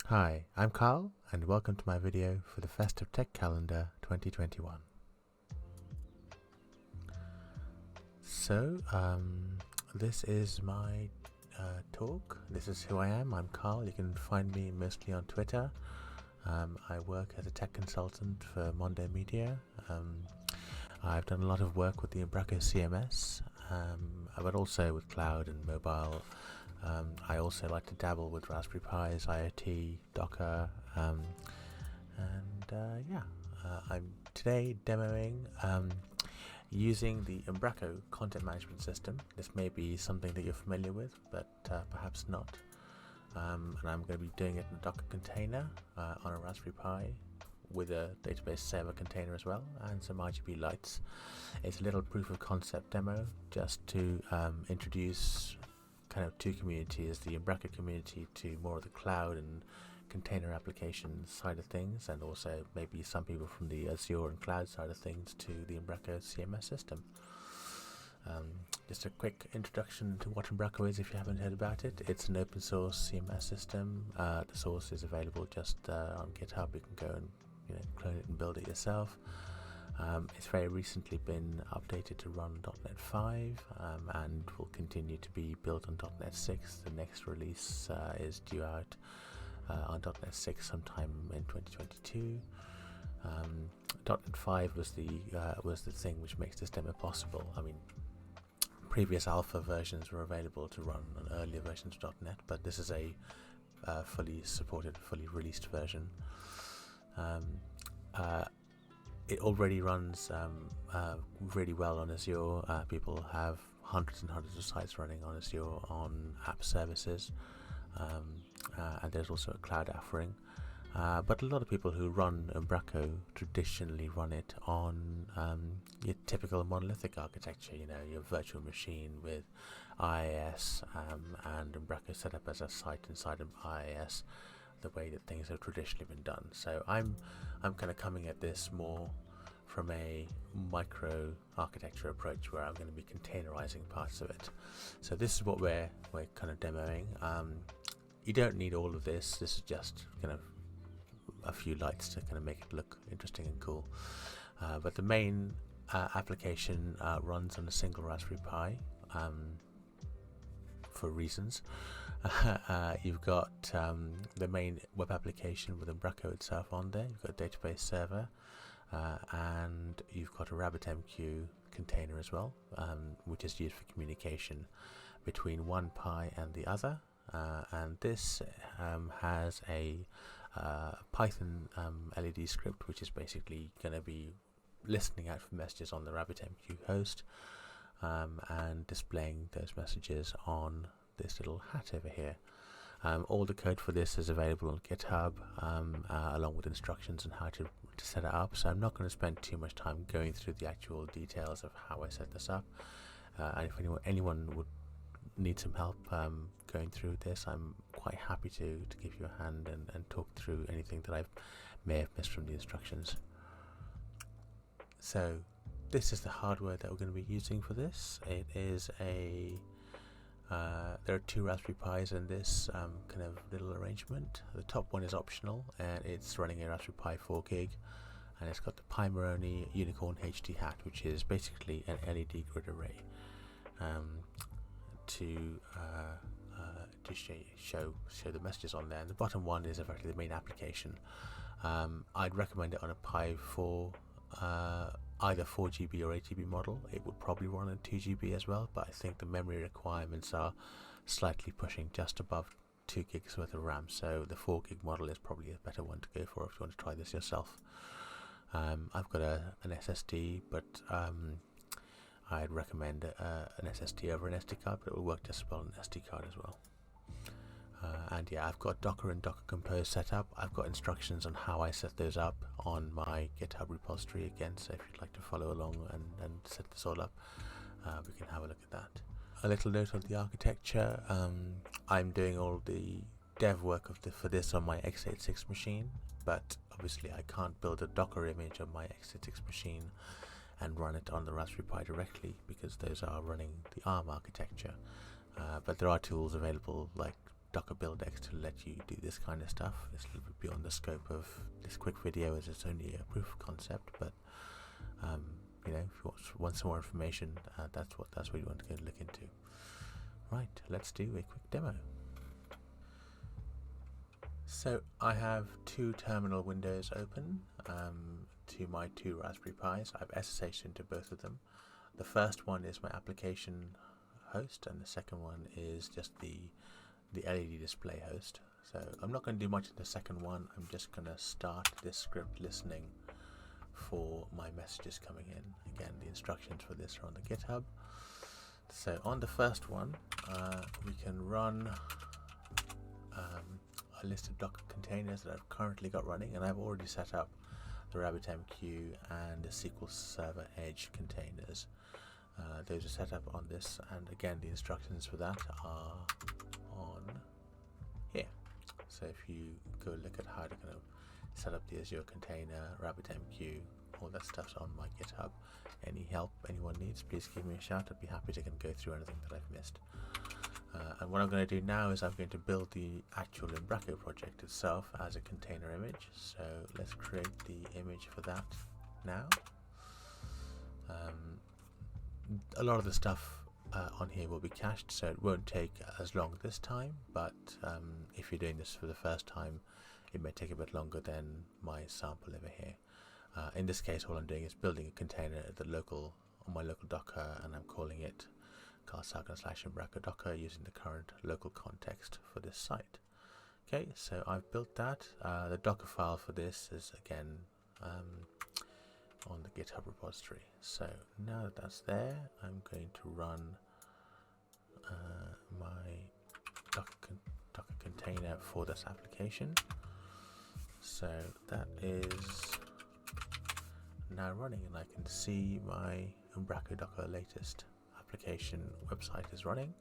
Hi, I'm Carl and welcome to my video for the Festive Tech Calendar 2021. So, this is my talk. This is who I am. I'm Carl. You can find me mostly on Twitter. I work as a tech consultant for Mondo Media. I've done a lot of work with the Umbraco CMS, but also with cloud and mobile. I also like to dabble with Raspberry Pis, IoT, Docker, I'm today demoing using the Umbraco content management system. This may be something that you're familiar with, but perhaps not. And I'm going to be doing it in a Docker container on a Raspberry Pi with a database server container as well, and some RGB lights. It's a little proof of concept demo just to introduce kind of two communities, the Umbraco community to more of the cloud and container applications side of things, and also maybe some people from the Azure and cloud side of things to the Umbraco CMS system. Just a quick introduction to what Umbraco is if you haven't heard about it. It's an open source CMS system. The source is available just on GitHub. You can go and clone it and build it yourself. It's very recently been updated to run .NET 5 and will continue to be built on .NET 6. The next release is due out on .NET 6 sometime in 2022. .NET 5 was the thing which makes this demo possible. I mean, previous alpha versions were available to run on earlier versions of .NET, but this is a fully supported, fully released version. It already runs really well on Azure. People have hundreds and hundreds of sites running on Azure on app services, and there's also a cloud offering. But a lot of people who run Umbraco traditionally run it on your typical monolithic architecture, your virtual machine with IIS and Umbraco set up as a site inside of IIS, the way that things have traditionally been done. So I'm kind of coming at this more from a micro architecture approach, where I'm going to be containerizing parts of it. So this is what we're kind of demoing. You don't need all of this. This is just kind of a few lights to kind of make it look interesting and cool. But the main application runs on a single Raspberry Pi for reasons. You've got the main web application with Umbraco itself on there. You've got a database server, and you've got a RabbitMQ container as well, which is used for communication between one Pi and the other. And this has a Python LED script, which is basically going to be listening out for messages on the RabbitMQ host and displaying those messages on this little hat over here. All the code for this is available on GitHub, along with instructions on how to set it up. So I'm not going to spend too much time going through the actual details of how I set this up. And if anyone would need some help going through this, I'm quite happy to give you a hand and talk through anything that I may have missed from the instructions. So this is the hardware that we're going to be using for this. It is there are two Raspberry Pis in this kind of little arrangement. The top one is optional, and it's running a Raspberry Pi 4 gig, and it's got the Pi Moroni Unicorn HD hat, which is basically an LED grid array to show the messages on there. And the bottom one is effectively the main application. I'd recommend it on a Pi 4. Either 4GB or 8GB model. It would probably run on 2GB as well, but I think the memory requirements are slightly pushing just above 2 gigs worth of RAM, so the 4 gig model is probably a better one to go for if you want to try this yourself. I've got an SSD, but I'd recommend an SSD over an SD card, but it will work just as well on an SD card as well. And yeah, I've got Docker and Docker Compose set up. I've got instructions on how I set those up on my GitHub repository again, so if you'd like to follow along and set this all up, we can have a look at that. A little note on the architecture. I'm doing all the dev work for this on my x86 machine, but obviously I can't build a Docker image on my x86 machine and run it on the Raspberry Pi directly, because those are running the ARM architecture. But there are tools available like Docker build decks to let you do this kind of stuff. It's a little bit beyond the scope of this quick video, as it's only a proof of concept. But you know, if you want some more information, that's what you want to go look into. Right, let's do a quick demo. So I have two terminal windows open to my two Raspberry Pis. I've SSH'd into both of them. The first one is my application host, and the second one is just the LED display host. So I'm not going to do much in the second one. I'm just going to start this script listening for my messages coming in. Again, the instructions for this are on the GitHub. So on the first one, we can run a list of Docker containers that I've currently got running, and I've already set up the RabbitMQ and the SQL Server Edge containers. Those are set up on this, and again, the instructions for that are on here. So if you go look at how to kind of set up the Azure container, RabbitMQ, all that stuff's on my GitHub. Any help anyone needs, please give me a shout. I'd be happy to go through anything that I've missed. And what I'm going to do now is I'm going to build the actual Umbraco project itself as a container image. So let's create the image for that now. A lot of the stuff on here will be cached, so it won't take as long this time, but if you're doing this for the first time, it may take a bit longer than my sample over here. In this case, all I'm doing is building a container at on my local Docker, and I'm calling it /Umbraco Docker using the current local context for this site. Okay, so I've built that. The Docker file for this is again on the GitHub repository. So now that that's there, I'm going to run my Docker container for this application. So that is now running, and I can see my Umbraco Docker latest application website is running.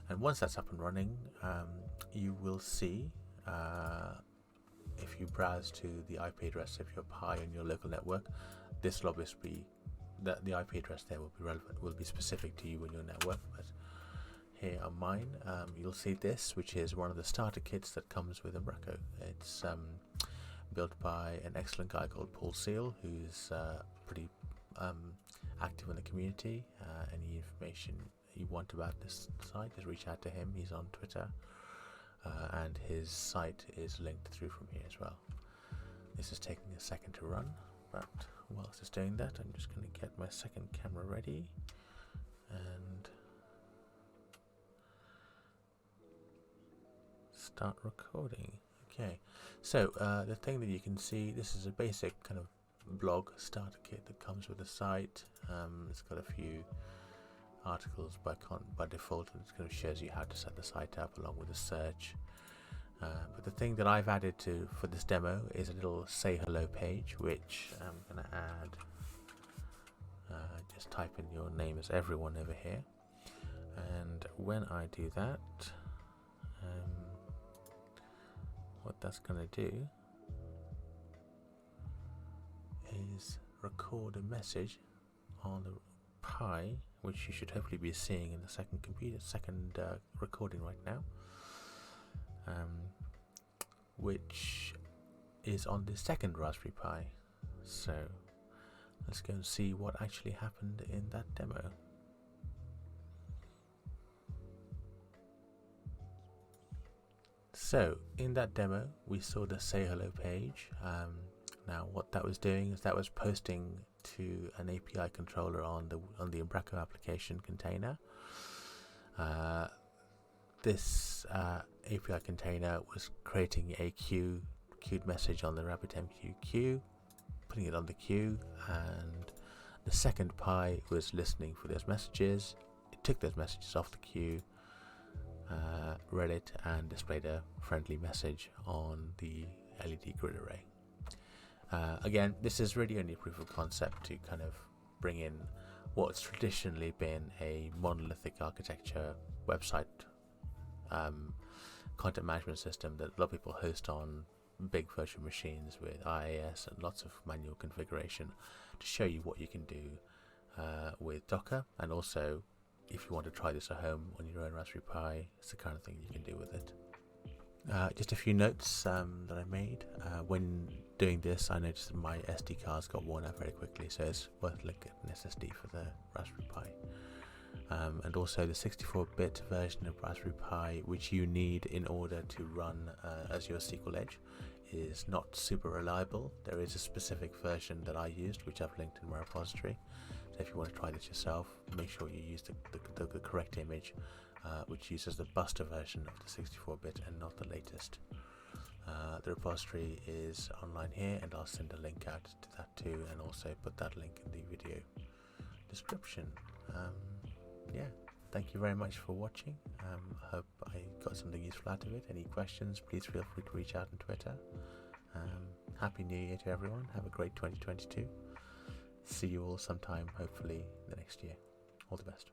And once that's up and running, you will see, if you browse to the IP address of your Pi on your local network, this will obviously be that the IP address there will be relevant, will be specific to you and your network. But here on mine, you'll see this, which is one of the starter kits that comes with Umbraco. It's built by an excellent guy called Paul Seal, who's pretty active in the community. Any information you want about this site, just reach out to him. He's on Twitter, and his site is linked through from here as well. This is taking a second to run, but whilst it's doing that, I'm just going to get my second camera ready and start recording. Okay, so the thing that you can see, this is a basic kind of blog starter kit that comes with the site. It's got a few articles by default, and it kind of shows you how to set the site up along with a search. But the thing that I've added for this demo is a little say hello page, which I'm going to add. Just type in your name as everyone over here, and when I do that, what that's going to do is record a message on the Pi, which you should hopefully be seeing in the second recording right now, which is on the second Raspberry Pi. So let's go and see what actually happened in that demo. So in that demo, we saw the say hello page. Now what that was doing is that was posting to an API controller on the Umbraco application container. This API container was creating a queued message on the RabbitMQ queue, putting it on the queue, and the second Pi was listening for those messages. It took those messages off the queue, read it, and displayed a friendly message on the LED grid array. Again, this is really only a proof of concept to kind of bring in what's traditionally been a monolithic architecture website content management system that a lot of people host on big virtual machines with IaaS and lots of manual configuration, to show you what you can do with Docker, and also if you want to try this at home on your own Raspberry Pi, it's the kind of thing you can do with it. Just a few notes that I made. When doing this, I noticed that my SD cards got worn out very quickly, so it's worth looking at an SSD for the Raspberry Pi. And also the 64-bit version of Raspberry Pi, which you need in order to run Azure SQL Edge, is not super reliable. There is a specific version that I used, which I've linked in my repository. So if you want to try this yourself, make sure you use the correct image, which uses the Buster version of the 64-bit and not the latest. The repository is online here, and I'll send a link out to that too, and also put that link in the video description. Yeah, thank you very much for watching. I hope I got something useful out of it. Any questions, please feel free to reach out on Twitter. Happy New Year to everyone. Have a great 2022. See you all sometime, hopefully, the next year. All the best.